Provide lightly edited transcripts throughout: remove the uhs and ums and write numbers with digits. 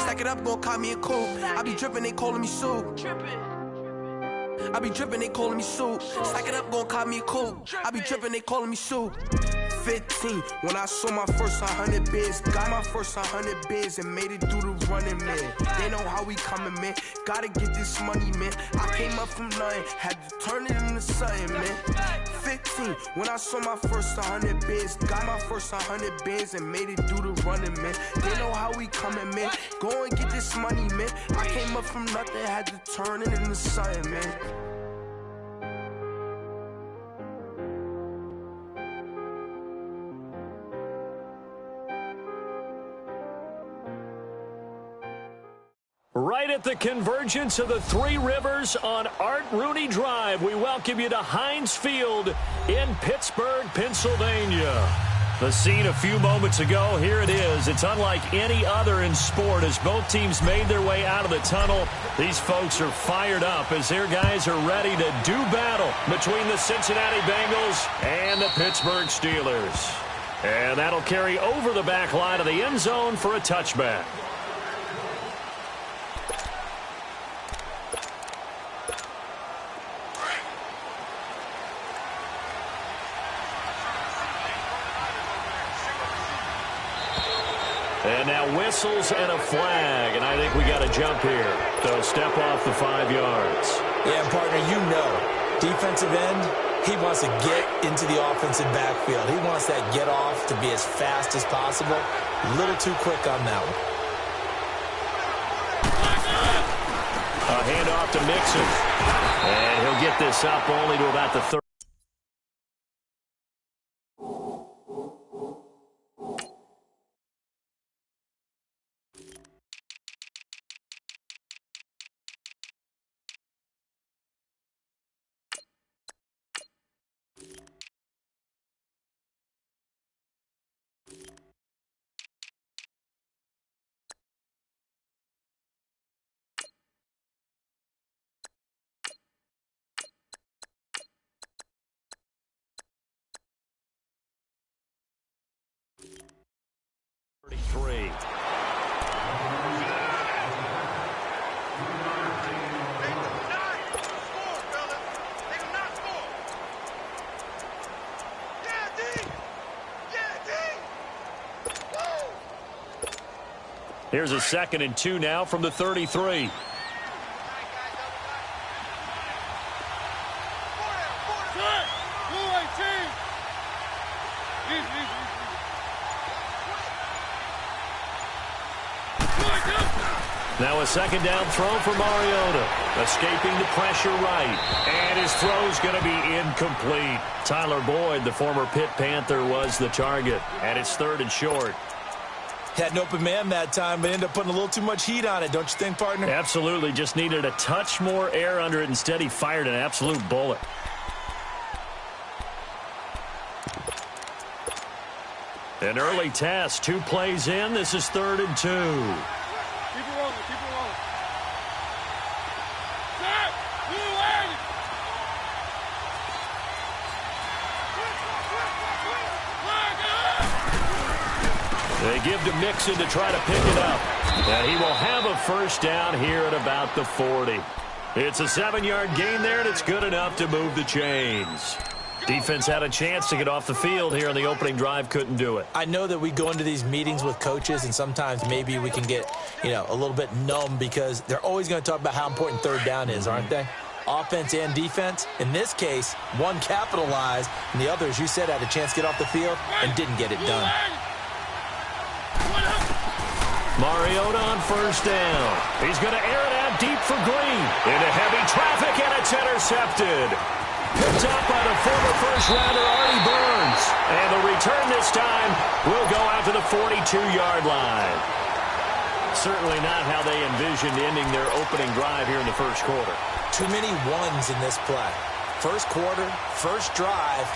Stack it up, gon' cop me a coupe. I be drippin', they calling me Sue. I be drippin', they calling me Sue. Stack it up, gon' cop me a coupe. I be drippin', they calling me Sue. 15, when I saw my first 100 bids. Got my first 100 bids and made it through the running, man. They know how we coming, man. Gotta get this money, man. I came up from nothing, had to turn it into something, man. 15, when I saw my first 100 bids. Got my first 100 bids and made it through the running, man. They know how we coming, man. Go and get this money, man. I came up from nothing, had to turn it into something, man. Right at the convergence of the Three Rivers on Art Rooney Drive, we welcome you to Heinz Field in Pittsburgh, Pennsylvania. The scene a few moments ago, here it is. It's unlike any other in sport as both teams made their way out of the tunnel. These folks are fired up as their guys are ready to do battle between the Cincinnati Bengals and the Pittsburgh Steelers. And that'll carry over the back line of the end zone for a touchback. And now whistles and a flag, and I think we got a jump here. So step off the 5 yards. Yeah, partner, you know, defensive end, he wants to get into the offensive backfield. He wants that get off to be as fast as possible. A little too quick on that one. A handoff to Mixon. And he'll get this up only to about the 30. Here's a 2nd and 2 now from the 33. Now a 2nd down throw for Mariota. Escaping the pressure right. And his throw's going to be incomplete. Tyler Boyd, the former Pitt Panther, was the target. And it's 3rd and short. Had an open man that time, but ended up putting a little too much heat on it, don't you think, partner? Absolutely. Just needed a touch more air under it. Instead, he fired an absolute bullet. An early test. 2 plays in. This is 3rd and 2. Keep it rolling. Keep it rolling. Set. Blue end. They give to Mixon to try to pick it up. And he will have a 1st down here at about the 40. It's a 7-yard gain there, and it's good enough to move the chains. Defense had a chance to get off the field here on the opening drive, couldn't do it. I know that we go into these meetings with coaches, and sometimes maybe we can get, a little bit numb because they're always going to talk about how important 3rd down is, aren't they? Offense and defense. In this case, one capitalized, and the other, as you said, had a chance to get off the field and didn't get it done. Mariota on 1st down. He's going to air it out deep for Green. Into heavy traffic, and it's intercepted. Picked up by the former first-rounder Artie Burns. And the return this time will go out to the 42-yard line. Certainly not how they envisioned ending their opening drive here in the 1st quarter. Too many ones in this play. 1st quarter, 1st drive,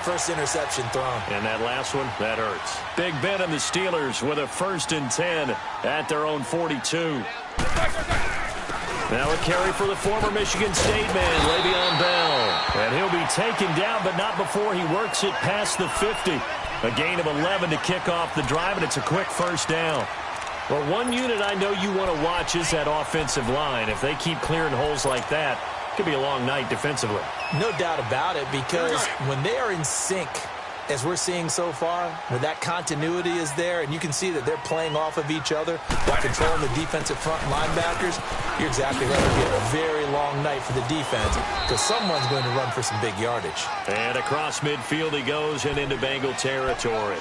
1st interception thrown. And that last one, that hurts. Big Ben and the Steelers with a 1st and 10 at their own 42. Now a carry for the former Michigan State man, Le'Veon Bell. And he'll be taken down, but not before he works it past the 50. A gain of 11 to kick off the drive, and it's a quick 1st down. Well, one unit I know you want to watch is that offensive line. If they keep clearing holes like that, it could be a long night defensively. No doubt about it, because when they are in sync, as we're seeing so far, where that continuity is there, and you can see that they're playing off of each other, they're controlling the defensive front linebackers, you're exactly right. It'll be a very long night for the defense, because someone's going to run for some big yardage. And across midfield he goes and into Bengal territory.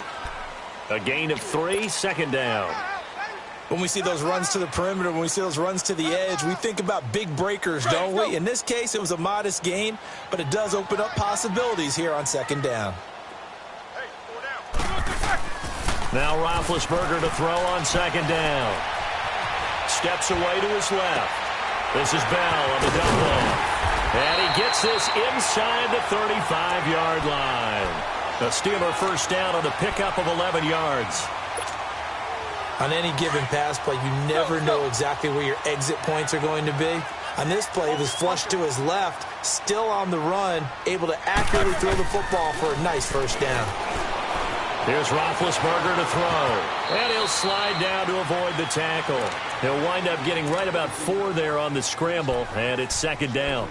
A gain of 3, second down. When we see those runs to the perimeter, when we see those runs to the edge, we think about big breakers, don't we? In this case, it was a modest gain, but it does open up possibilities here on second down. Now Roethlisberger to throw on second down. Steps away to his left. This is Bell on the double off. And he gets this inside the 35-yard line. The Steeler first down on the pickup of 11 yards. On any given pass play, you never know exactly where your exit points are going to be. On this play, it was flushed to his left, still on the run, able to accurately throw the football for a nice first down. Here's Roethlisberger to throw. And he'll slide down to avoid the tackle. He'll wind up getting right about 4 there on the scramble, and it's second down.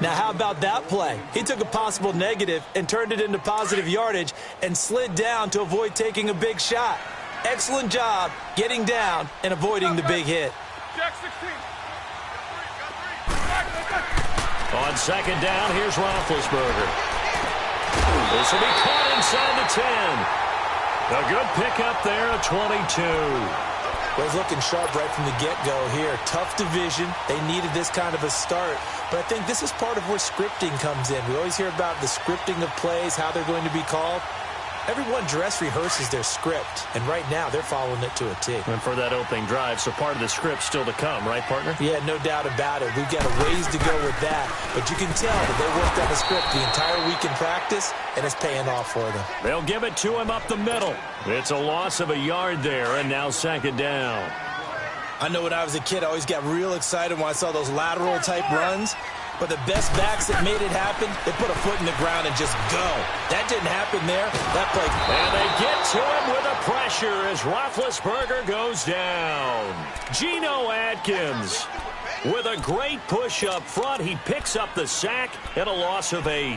Now, how about that play? He took a possible negative and turned it into positive yardage and slid down to avoid taking a big shot. Excellent job getting down and avoiding the big hit. On second down, here's Roethlisberger. This will be caught inside the 10. A good pickup there at 22. Well, he's looking sharp right from the get-go here. Tough division. They needed this kind of a start. But I think this is part of where scripting comes in. We always hear about the scripting of plays, how they're going to be called. Everyone dress rehearses their script, and right now they're following it to a T. And for that opening drive, so part of the script still to come, right, partner? Yeah, no doubt about it. We've got a ways to go with that, but you can tell that they worked on the script the entire week in practice, and it's paying off for them. They'll give it to him up the middle. It's a loss of a yard there, and now second down. I know when I was a kid, I always got real excited when I saw those lateral-type runs. But the best backs that made it happen, they put a foot in the ground and just go. That didn't happen there. That play. And they get to him with a pressure as Roethlisberger goes down. Geno Atkins with a great push up front. He picks up the sack and a loss of 8.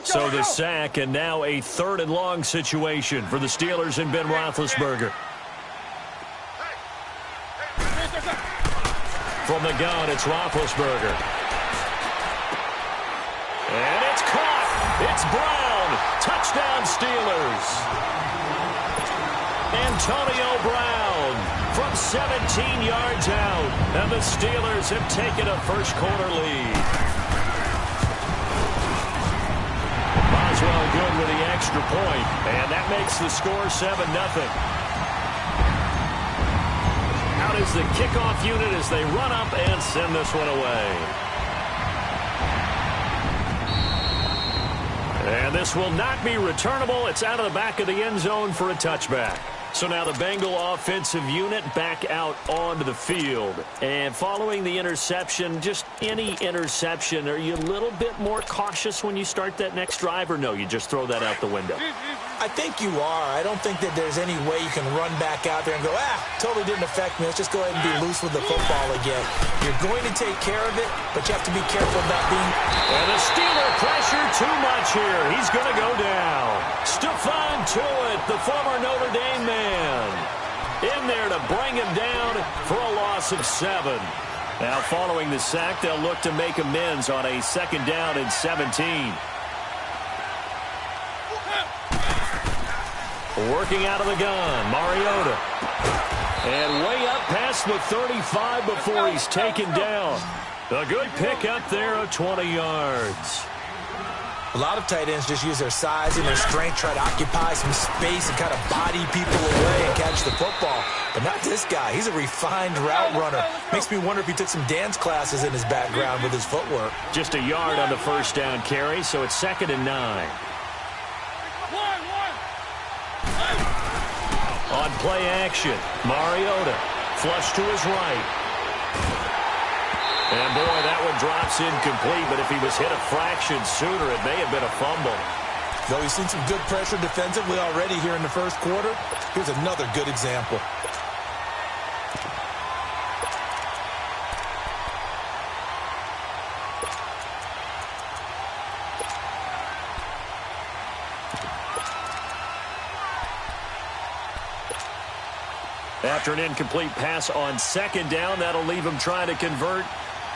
So the sack, and now a 3rd and long situation for the Steelers and Ben Roethlisberger. From the gun, it's Roethlisberger. And it's caught. It's Brown. Touchdown, Steelers. Antonio Brown from 17 yards out. And the Steelers have taken a first-quarter lead. Well, good with the extra point, and that makes the score 7-0. Out is the kickoff unit as they run up and send this one away. And this will not be returnable. It's out of the back of the end zone for a touchback. So now the Bengal offensive unit back out onto the field. And following the interception, just any interception, are you a little bit more cautious when you start that next drive, or no, you just throw that out the window? I think you are. I don't think that there's any way you can run back out there and go, totally didn't affect me. Let's just go ahead and be loose with the football again. You're going to take care of it, but you have to be careful about being... And the Steeler pressure too much here. He's going to go down. Stephon Tuitt, the former Notre Dame man, in there to bring him down for a loss of 7. Now, following the sack, they'll look to make amends on a 2nd down and 17. Working out of the gun, Mariota. And way up past the 35 before he's taken down. A good pick up there of 20 yards. A lot of tight ends just use their size and their strength, try to occupy some space and kind of body people away and catch the football. But not this guy. He's a refined route runner. Makes me wonder if he took some dance classes in his background with his footwork. Just a yard on the first down carry, so it's 2nd and 9. On play action, Mariota, flush to his right. And, boy, that one drops incomplete, but if he was hit a fraction sooner, it may have been a fumble. Though we've seen some good pressure defensively already here in the first quarter, here's another good example. After an incomplete pass on second down, that'll leave him trying to convert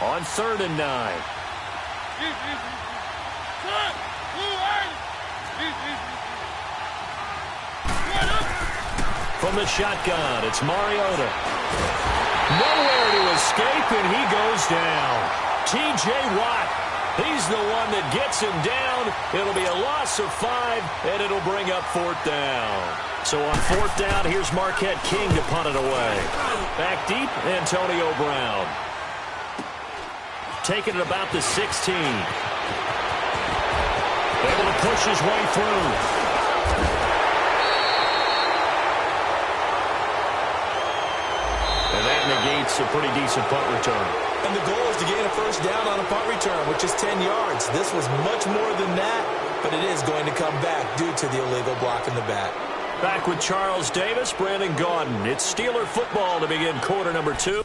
on 3rd and 9. From the shotgun, it's Mariota. Nowhere to escape, and he goes down. T.J. Watt, he's the one that gets him down. It'll be a loss of 5, and it'll bring up 4th down. So on 4th down, here's Marquette King to punt it away. Back deep, Antonio Brown. Taking it about the 16. Able to push his way through. And that negates a pretty decent punt return. And the goal is to gain a first down on a punt return, which is 10 yards. This was much more than that, but it is going to come back due to the illegal block in the back. Back with Charles Davis, Brandon Gaudin. It's Steeler football to begin quarter number 2.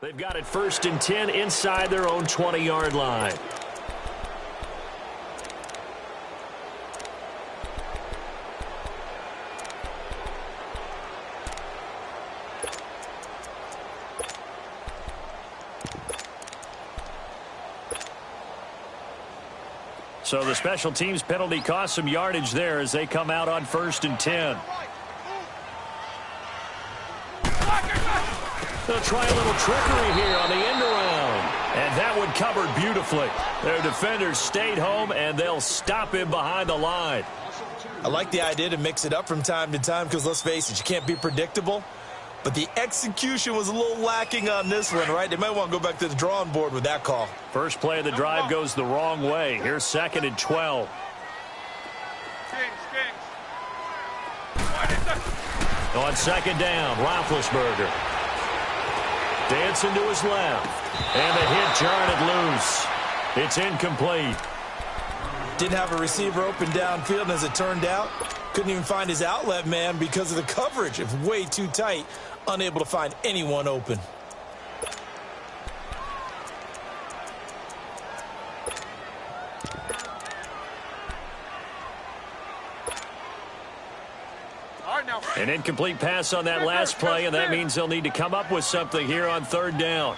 They've got it 1st and 10 inside their own 20-yard line. So the special teams penalty cost some yardage there as they come out on 1st and 10. They'll try a little trickery here on the end around. And that one covered beautifully. Their defenders stayed home, and they'll stop him behind the line. I like the idea to mix it up from time to time because, let's face it, you can't be predictable. But the execution was a little lacking on this one, right? They might want to go back to the drawing board with that call. First play of the drive goes the wrong way. Here's 2nd and 12. On 2nd down, Roethlisberger. Dancing to his left. And the hit jarred it loose. It's incomplete. Didn't have a receiver open downfield, and as it turned out, couldn't even find his outlet man because of the coverage. It was way too tight, unable to find anyone open. An incomplete pass on that last play, and that means they'll need to come up with something here on 3rd down.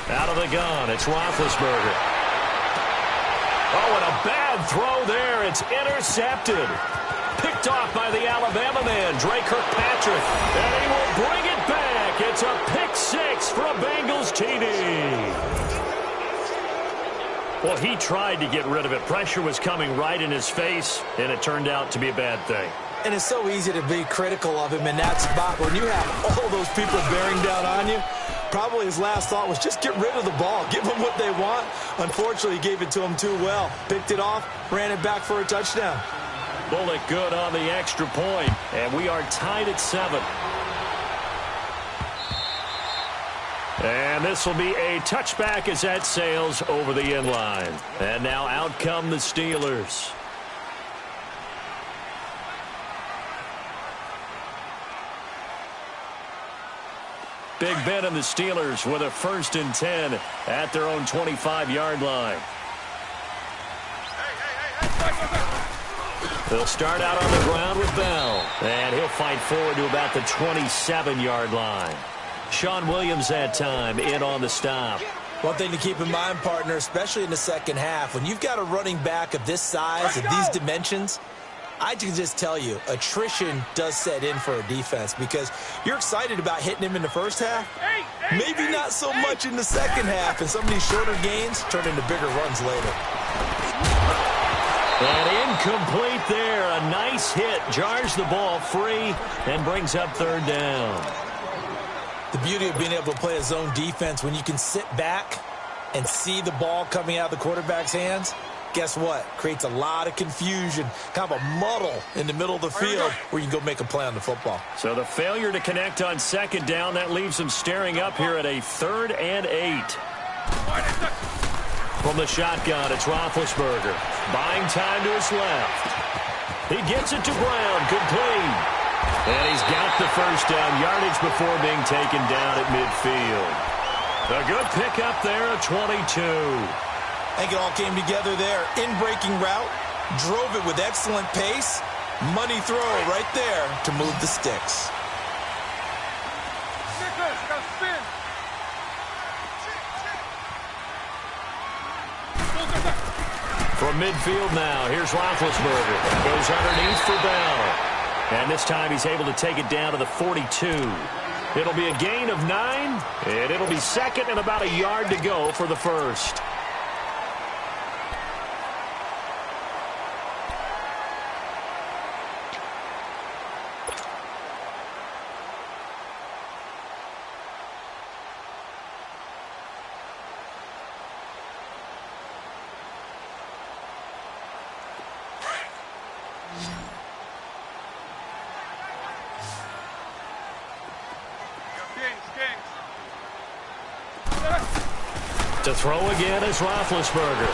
Out of the gun, it's Roethlisberger. Oh, and a bad throw there. It's intercepted. Picked off by the Alabama man, Dre Kirkpatrick. And he will bring it back. It's a pick 6 for a Bengals TD. Well, he tried to get rid of it. Pressure was coming right in his face, and it turned out to be a bad thing. And it's so easy to be critical of him in that spot when you have all those people bearing down on you. Probably his last thought was just get rid of the ball. Give them what they want. Unfortunately, he gave it to them too well. Picked it off, ran it back for a touchdown. Bullock good on the extra point, and we are tied at 7. And this will be a touchback as that sails over the end line. And now out come the Steelers. Big Ben and the Steelers with a 1st and 10 at their own 25-yard line. They'll start out on the ground with Bell. And he'll fight forward to about the 27-yard line. Sean Williams that time in on the stop. One thing to keep in mind, partner, especially in the second half, when you've got a running back of this size, of these dimensions, I can just tell you, attrition does set in for a defense because you're excited about hitting him in the first half. Maybe not so much in the second half, and some of these shorter gains turn into bigger runs later. And incomplete there. A nice hit. Jars the ball free and brings up third down. The beauty of being able to play a zone defense when you can sit back and see the ball coming out of the quarterback's hands, guess what? Creates a lot of confusion, kind of a muddle in the middle of the field where you can go make a play on the football. So the failure to connect on second down, that leaves them staring up here at a 3rd and 8. From the shotgun, it's Roethlisberger. Buying time to his left. He gets it to Brown, complete. And he's got the first down, yardage before being taken down at midfield. A good pickup there at 22. I think it all came together there. In-breaking route, drove it with excellent pace. Money throw right there to move the sticks. From midfield now, here's Roethlisberger. Goes underneath for Bell. And this time he's able to take it down to the 42. It'll be a gain of 9, and it'll be second and about a yard to go for the first. To throw again is Roethlisberger.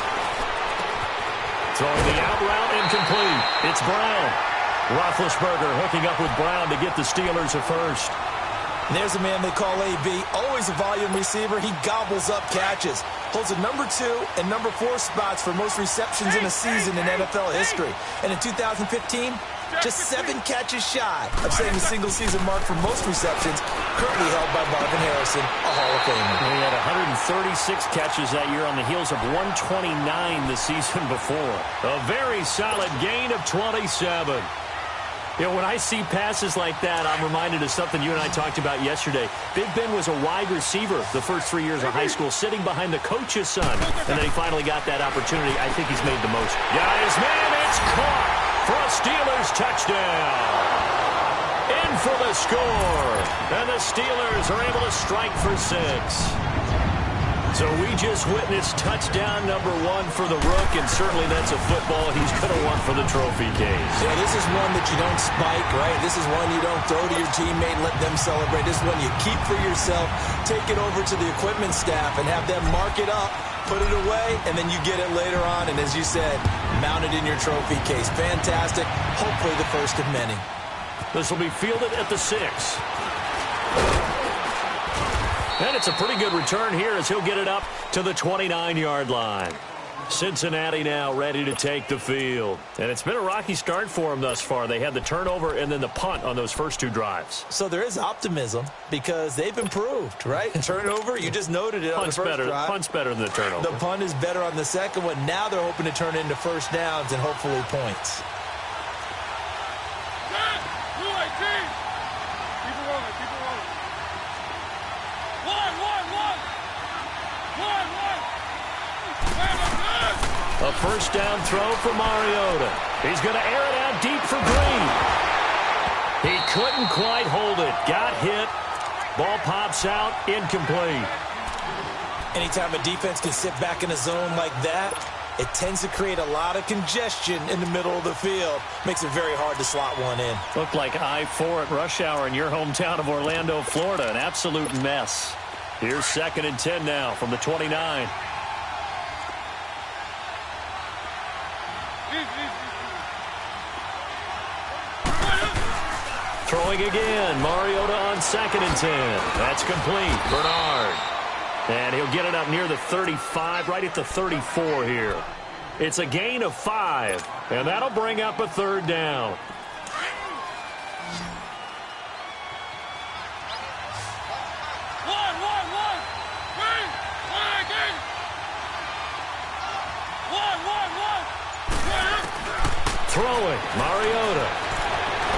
Throwing the out route incomplete. It's Brown. Roethlisberger hooking up with Brown to get the Steelers a first. And there's a man they call AB. Always a volume receiver. He gobbles up catches. Holds a number 2 and number 4 spots for most receptions in a season in NFL history. And in 2015, just 7 catches shy of setting the single-season mark for most receptions, currently held by Marvin Harrison, a Hall of Famer. He had 136 catches that year on the heels of 129 the season before. A very solid gain of 27. You know, when I see passes like that, I'm reminded of something you and I talked about yesterday. Big Ben was a wide receiver the first 3 years of high school, sitting behind the coach's son. And then he finally got that opportunity. I think he's made the most. Guys, man, it's caught for a Steelers touchdown. In for the score. And the Steelers are able to strike for 6. So we just witnessed touchdown number 1 for the Rook, and certainly that's a football he's going to want for the trophy case. Yeah, this is one that you don't spike, right? This is one you don't throw to your teammate and let them celebrate. This is one you keep for yourself, take it over to the equipment staff and have them mark it up, put it away, and then you get it later on, and as you said, mount it in your trophy case. Fantastic. Hopefully the first of many. This will be fielded at the 6. And it's a pretty good return here as he'll get it up to the 29-yard line. Cincinnati now ready to take the field. And it's been a rocky start for them thus far. They had the turnover and then the punt on those first 2 drives. So there is optimism because they've improved, right? Turnover, you just noted it on the first drive. Punt's better than the turnover. The punt is better on the second one. Now they're hoping to turn into first downs and hopefully points. A first down throw for Mariota. He's going to air it out deep for Green. He couldn't quite hold it. Got hit. Ball pops out. Incomplete. Anytime a defense can sit back in a zone like that, it tends to create a lot of congestion in the middle of the field. Makes it very hard to slot one in. Looked like I-4 at rush hour in your hometown of Orlando, Florida. An absolute mess. Here's 2nd and 10 now from the 29. Throwing again. Mariota on 2nd and 10. That's complete. Bernard. And he'll get it up near the 35, right at the 34 here. It's a gain of 5, and that'll bring up a 3rd down. throwing. Mariota.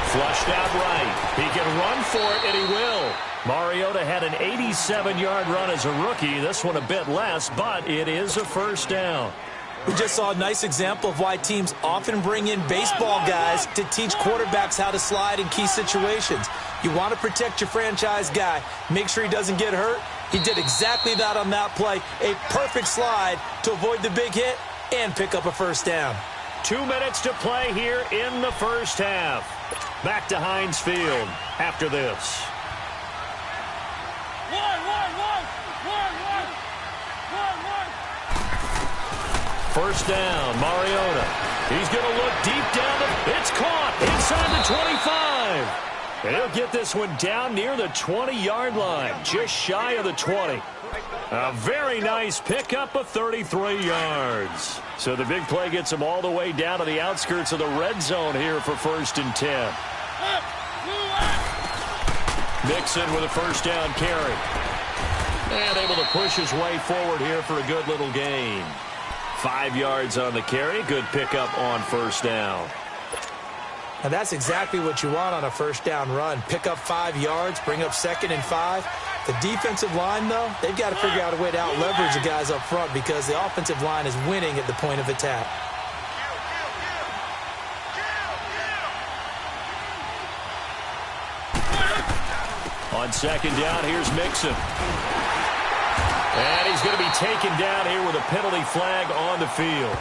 Flushed out right. He can run for it, and he will. Mariota had an 87-yard run as a rookie. This one a bit less, but it is a first down. We just saw a nice example of why teams often bring in baseball guys to teach quarterbacks how to slide in key situations. You want to protect your franchise guy. Make sure he doesn't get hurt. He did exactly that on that play. A perfect slide to avoid the big hit and pick up a first down. 2 minutes to play here in the first half. Back to Heinz Field after this. First down, Mariota. He's going to look deep down. It's caught inside the 25. And he'll get this one down near the 20-yard line, just shy of the 20. A very nice pickup of 33 yards. So the big play gets him all the way down to the outskirts of the red zone here for 1st and 10. Mixon with a first down carry. And able to push his way forward here for a good little gain. 5 yards on the carry. Good pickup on first down. And that's exactly what you want on a first down run. Pick up 5 yards, bring up 2nd and 5. The defensive line, though, they've got to figure out a way to out-leverage the guys up front because the offensive line is winning at the point of attack. On 2nd down, here's Mixon. And he's going to be taken down here with a penalty flag on the field.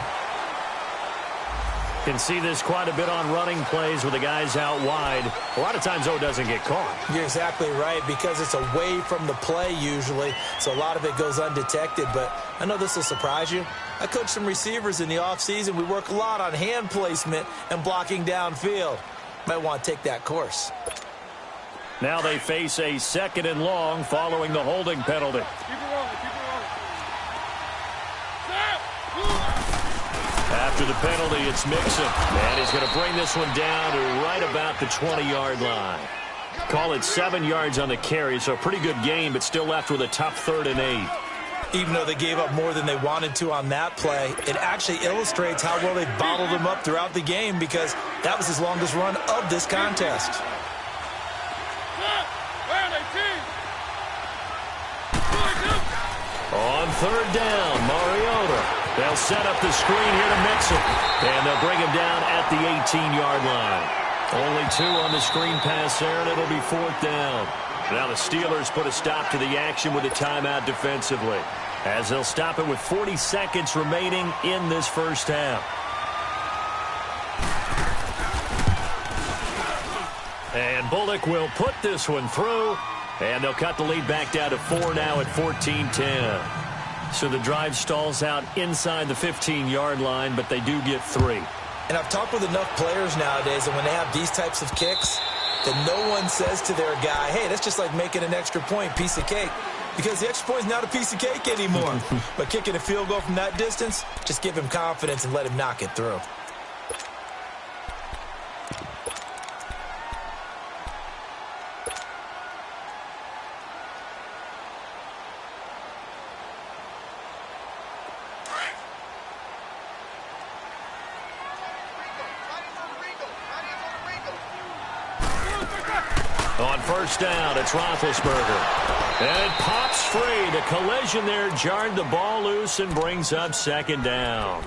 Can see this quite a bit on running plays with the guys out wide. A lot of times, though, it doesn't get caught. You're exactly right because it's away from the play usually, so a lot of it goes undetected. But I know this will surprise you. I coach some receivers in the offseason. We work a lot on hand placement and blocking downfield. Might want to take that course. Now they face a 2nd and long following the holding penalty. After the penalty, it's Mixon. And he's going to bring this one down to right about the 20-yard line. Call it 7 yards on the carry, so a pretty good game, but still left with a tough 3rd and 8. Even though they gave up more than they wanted to on that play, it actually illustrates how well they bottled him up throughout the game because that was his longest run of this contest. On 3rd down, Mariota. They'll set up the screen here to Mixon. And they'll bring him down at the 18-yard line. Only 2 on the screen pass there, and it'll be 4th down. Now the Steelers put a stop to the action with a timeout defensively, as they'll stop it with 40 seconds remaining in this first half. And Bullock will put this one through, and they'll cut the lead back down to 4 now at 14-10. So the drive stalls out inside the 15-yard line, but they do get 3. And I've talked with enough players nowadays, and when they have these types of kicks, that no one says to their guy, hey, that's just like making an extra point, piece of cake. Because the extra point is not a piece of cake anymore. But kicking a field goal from that distance, just give him confidence and let him knock it through. On first down, it's Roethlisberger. And it pops free. The collision there jarred the ball loose and brings up 2nd down.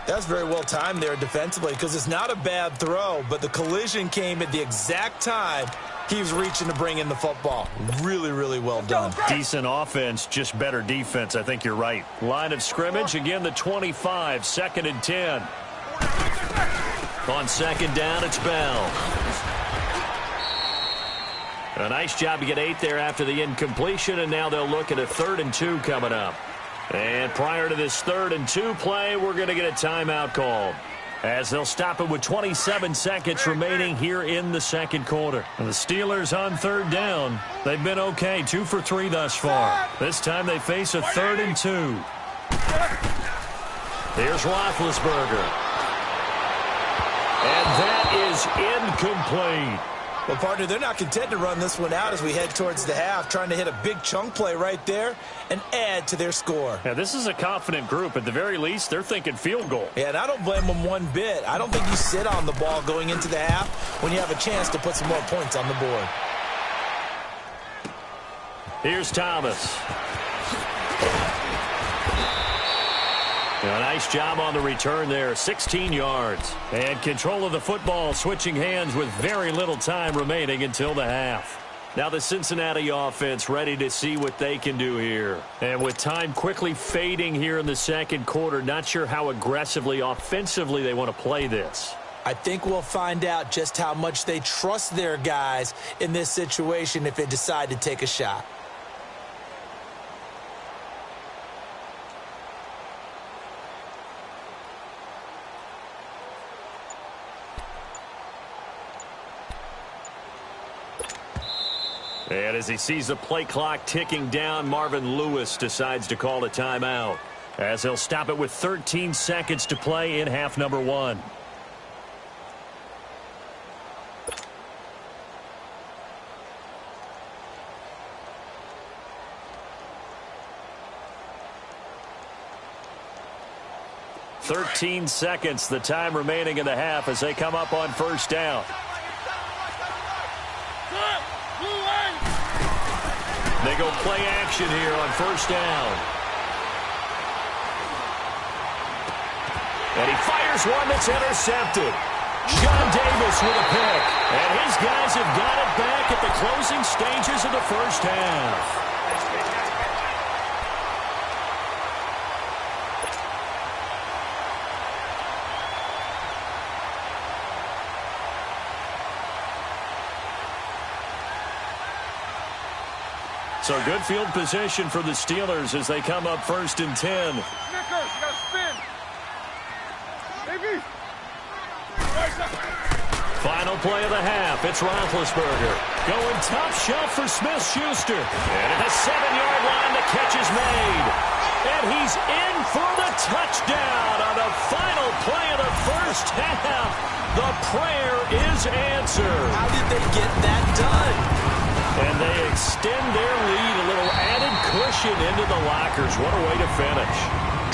That's very well timed there defensively because it's not a bad throw, but the collision came at the exact time he was reaching to bring in the football. Really, really well done. Decent offense, just better defense. I think you're right. Line of scrimmage, again, the 25, 2nd and 10. On 2nd down, it's Bell. A nice job to get 8 there after the incompletion, and now they'll look at a 3rd and 2 coming up. And prior to this 3rd and 2 play, we're going to get a timeout called, as they'll stop it with 27 seconds remaining here in the 2nd quarter. And the Steelers on 3rd down. They've been okay, 2 for 3 thus far. This time they face a 3rd and 2. Here's Roethlisberger. And that is incomplete. Well, partner, they're not content to run this one out as we head towards the half, trying to hit a big chunk play right there and add to their score. Yeah, this is a confident group. At the very least, they're thinking field goal. Yeah, and I don't blame them one bit. I don't think you sit on the ball going into the half when you have a chance to put some more points on the board. Here's Thomas. A nice job on the return there, 16 yards. And control of the football, switching hands with very little time remaining until the half. Now the Cincinnati offense ready to see what they can do here. And with time quickly fading here in the second quarter, not sure how aggressively, offensively they want to play this. I think we'll find out just how much they trust their guys in this situation if they decide to take a shot. And as he sees the play clock ticking down, Marvin Lewis decides to call a timeout, as he'll stop it with 13 seconds to play in half number one. "13 seconds, the time remaining in the half as they come up on first down. They go play action here on first down. And he fires one that's intercepted. John Davis with a pick. And his guys have got it back at the closing stages of the first half. So good field position for the Steelers as they come up 1st and 10. Snickers, you gotta spin. Baby. Final play of the half. It's Roethlisberger going top shelf for Smith-Schuster. And at the 7-yard line, the catch is made. And he's in for the touchdown on the final play of the first half. The prayer is answered. How did they get that done? And they extend their lead, a little added cushion into the lockers. What a way to finish.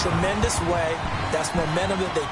Tremendous way. That's momentum that they